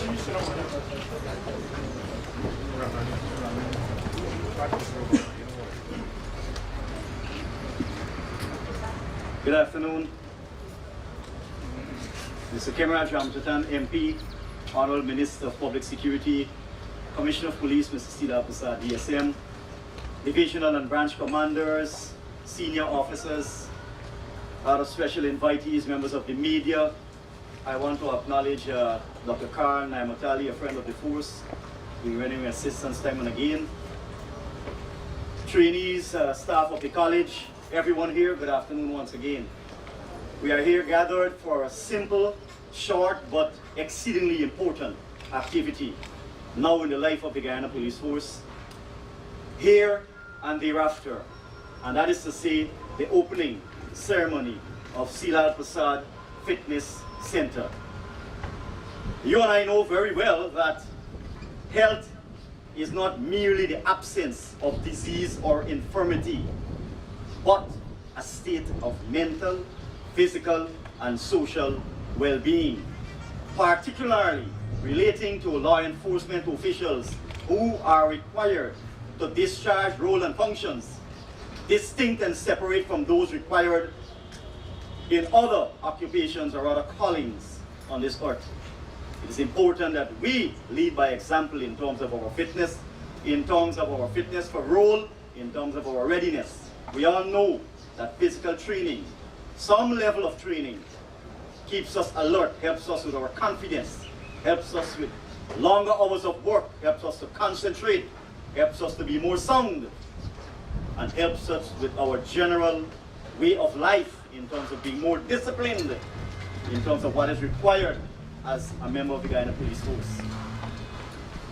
Good afternoon. Mr. Kemaraj Ramjatan, MP, Honorable Minister of Public Security, Commissioner of Police, Mr. Sila Prasad, DSM, Divisional and Branch Commanders, Senior Officers, other special invitees, members of the media. I want to acknowledge Dr. Karl Naimatali, a friend of the force, been rendering assistance time and again. Trainees, staff of the college, everyone here, good afternoon once again. We are here gathered for a simple, short, but exceedingly important activity now in the life of the Guyana Police Force, here and thereafter, and that is to say, the opening ceremony of Silal Prasad Fitness Center. You and I know very well that health is not merely the absence of disease or infirmity, but a state of mental, physical, and social well-being, particularly relating to law enforcement officials who are required to discharge role and functions distinct and separate from those required in other occupations or other callings on this earth. It is important that we lead by example in terms of our fitness, in terms of our fitness for role, in terms of our readiness. We all know that physical training, some level of training, keeps us alert, helps us with our confidence, helps us with longer hours of work, helps us to concentrate, helps us to be more sound, and helps us with our general way of life in terms of being more disciplined, in terms of what is required as a member of the Guyana Police Force.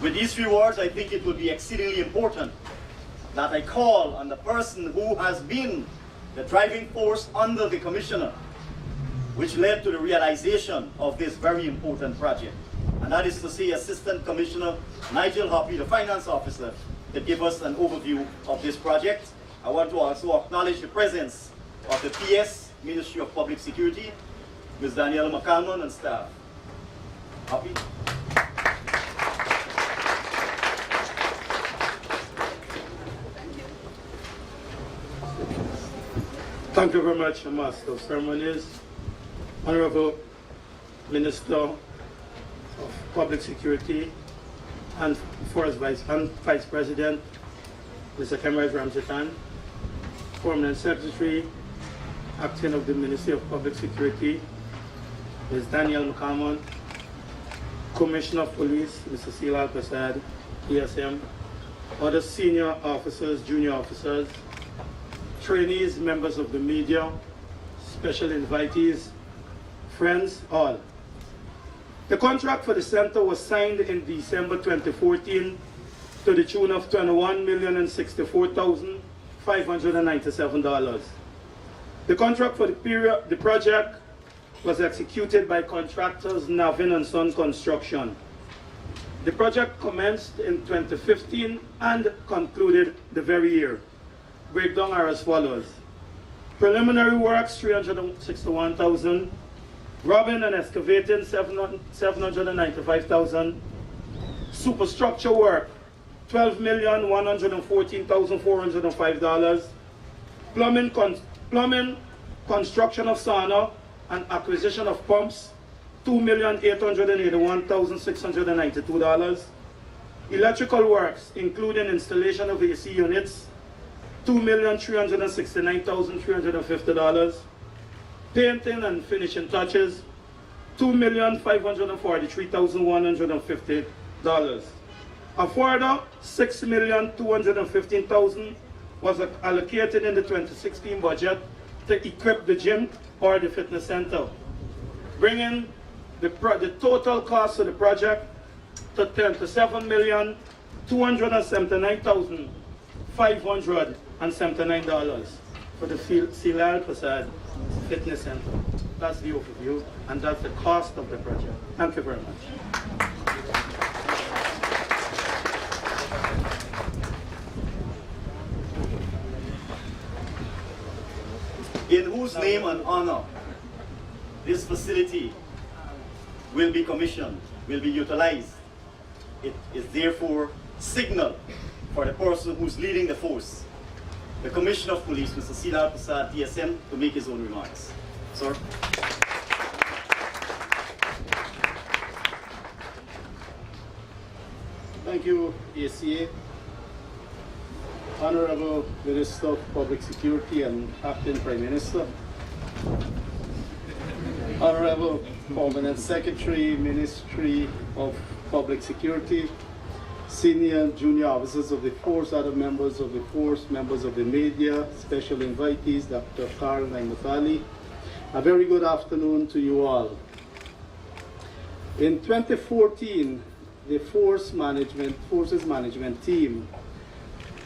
With these few words, I think it would be exceedingly important that I call on the person who has been the driving force under the Commissioner, which led to the realization of this very important project. And that is to say, Assistant Commissioner Nigel Hoppy, the Finance Officer, to give us an overview of this project. I want to also acknowledge the presence of the PS, Ministry of Public Security, Ms. Danielle McCalmon and staff. Hoppy. Thank you very much, Master of Ceremonies, Honorable Minister of Public Security and Force Vice President, Mr. Kemaraj Ramjatan, Permanent Secretary, Acting of the Ministry of Public Security, Ms. Danielle McCalmon, Commissioner of Police, Mr. Silal Prasad, ESM, other senior officers, junior officers, trainees, members of the media, special invitees, friends, all. The contract for the center was signed in December 2014 to the tune of $21,064,597. The contract for the project was executed by contractors Navin and Son Construction. The project commenced in 2015 and concluded the very year. Breakdown are as follows. Preliminary works, $361,000. Robbing and excavating, $795,000. Superstructure work, $12,114,405. Plumbing, construction of sauna and acquisition of pumps, $2,881,692. Electrical works, including installation of AC units, $2,369,350. Painting and finishing touches, $2,543,150. A further $6,215,000 was allocated in the 2016 budget to equip the gym or the fitness center, bringing the total cost of the project to $7,279,579 for the Silal Prasad Fitness Center. That's the overview, and that's the cost of the project. Thank you very much. In whose name and honor this facility will be commissioned. will be utilized. It is therefore signal for the person who's leading the force, the Commissioner of Police, Mr. Siddharth Prasad, TSM, to make his own remarks. Sir. Thank you, ACA. Honorable Minister of Public Security and Acting Prime Minister. Honorable Permanent Secretary, Ministry of Public Security, senior and junior officers of the force, other members of the force, members of the media, special invitees, Dr. Carl Naimatali. A very good afternoon to you all. In 2014, the forces management team,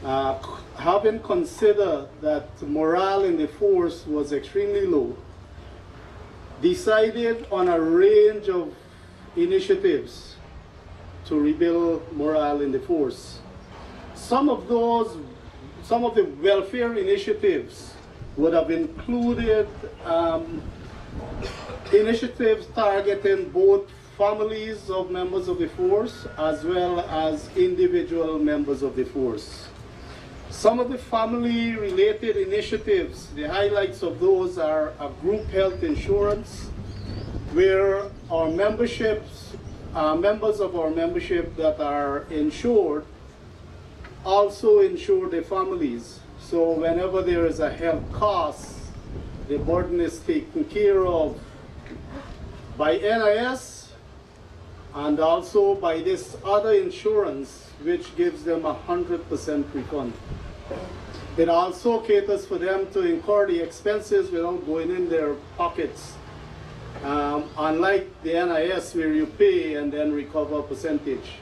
having considered that morale in the force was extremely low, decided on a range of initiatives to rebuild morale in the force. Some of the welfare initiatives would have included initiatives targeting both families of members of the force as well as individual members of the force. Some of the family-related initiatives, the highlights of those are a group health insurance, where our memberships, members of our membership that are insured also insure their families. So whenever there is a health cost, the burden is taken care of by NIS and also by this other insurance, which gives them 100% refund. It also caters for them to incur the expenses without going in their pockets. Unlike the NIS, where you pay and then recover a percentage.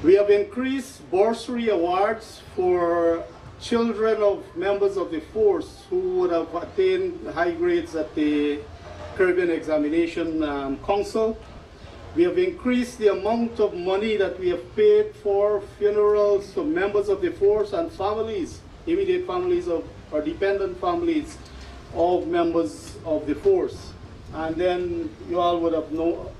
We have increased bursary awards for children of members of the force who would have attained high grades at the Caribbean Examination Council. We have increased the amount of money that we have paid for funerals of members of the force and families, immediate families of, or dependent families of members of the force. And then you all would have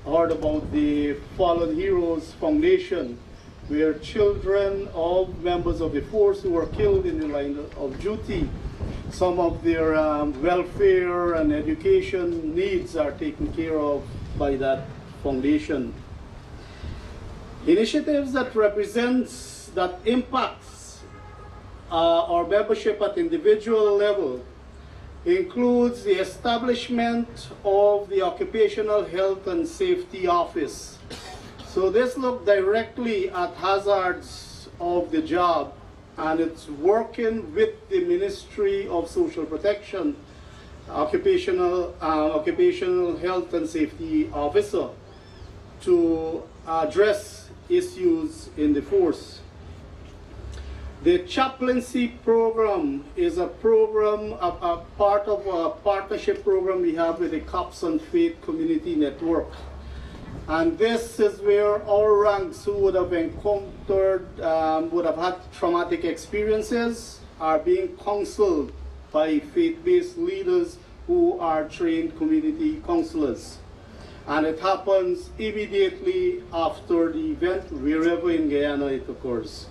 heard about the Fallen Heroes Foundation, where children of members of the force who were killed in the line of duty, some of their welfare and education needs are taken care of by that foundation. Initiatives that impacts our membership at individual level includes the establishment of the Occupational Health and Safety Office. So this looks directly at hazards of the job, and it's working with the Ministry of Social Protection, Occupational Health and Safety Officer, to address issues in the force. The chaplaincy program is a program, a part of a partnership program we have with the Cops on Faith Community Network. And this is where our ranks who would have encountered, would have had traumatic experiences, are being counseled by faith-based leaders who are trained community counselors. And it happens immediately after the event, wherever in Guyana it occurs.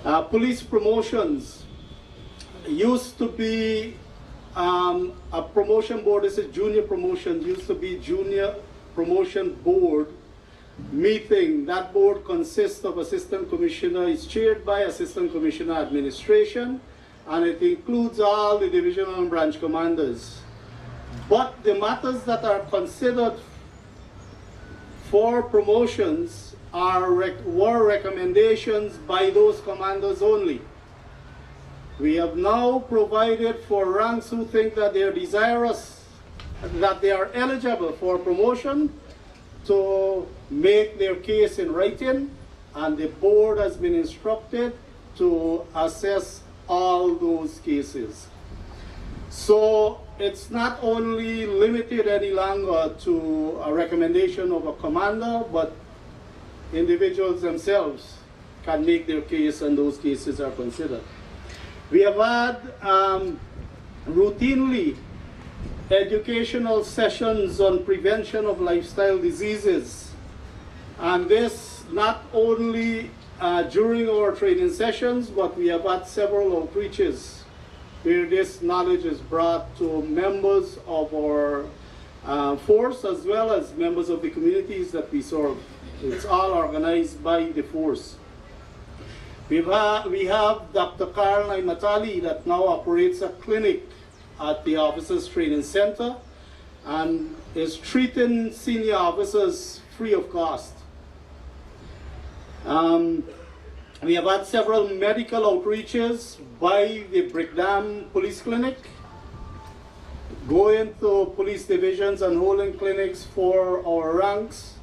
Police promotions used to be a promotion board. This is junior promotion, used to be junior promotion board meeting. That board consists of assistant commissioner, is chaired by assistant commissioner administration, and it includes all the divisional and branch commanders. But the matters that are considered for promotions were recommendations by those commanders only. We have now provided for ranks who think that they are desirous, that they are eligible for promotion, to make their case in writing, and the board has been instructed to assess all those cases. So it's not only limited any longer to a recommendation of a commander, but individuals themselves can make their case, and those cases are considered. We have had routinely educational sessions on prevention of lifestyle diseases. And this not only during our training sessions, but we have had several outreaches where this knowledge is brought to members of our force as well as members of the communities that we serve. It's all organized by the force. We have Dr. Caroline Natali that now operates a clinic at the Officers Training Center and is treating senior officers free of cost. We have had several medical outreaches by the Brickdam Police Clinic, going to police divisions and holding clinics for our ranks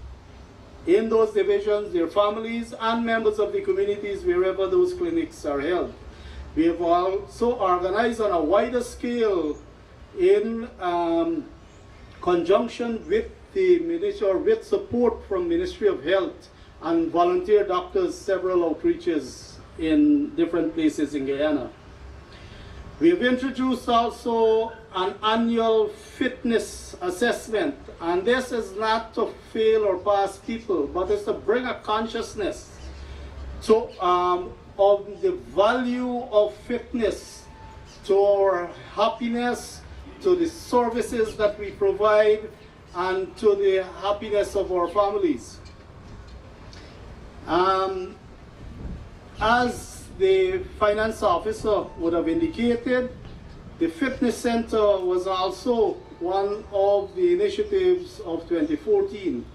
in those divisions, their families, and members of the communities wherever those clinics are held. We have also organized on a wider scale in conjunction with the Ministry, or with support from Ministry of Health and volunteer doctors, several outreaches in different places in Guyana. We have introduced also an annual fitness assessment, and this is not to fail or pass people, but it's to bring a consciousness to, of the value of fitness to our happiness, to the services that we provide, and to the happiness of our families. As the finance officer would have indicated, the fitness center was also one of the initiatives of 2014.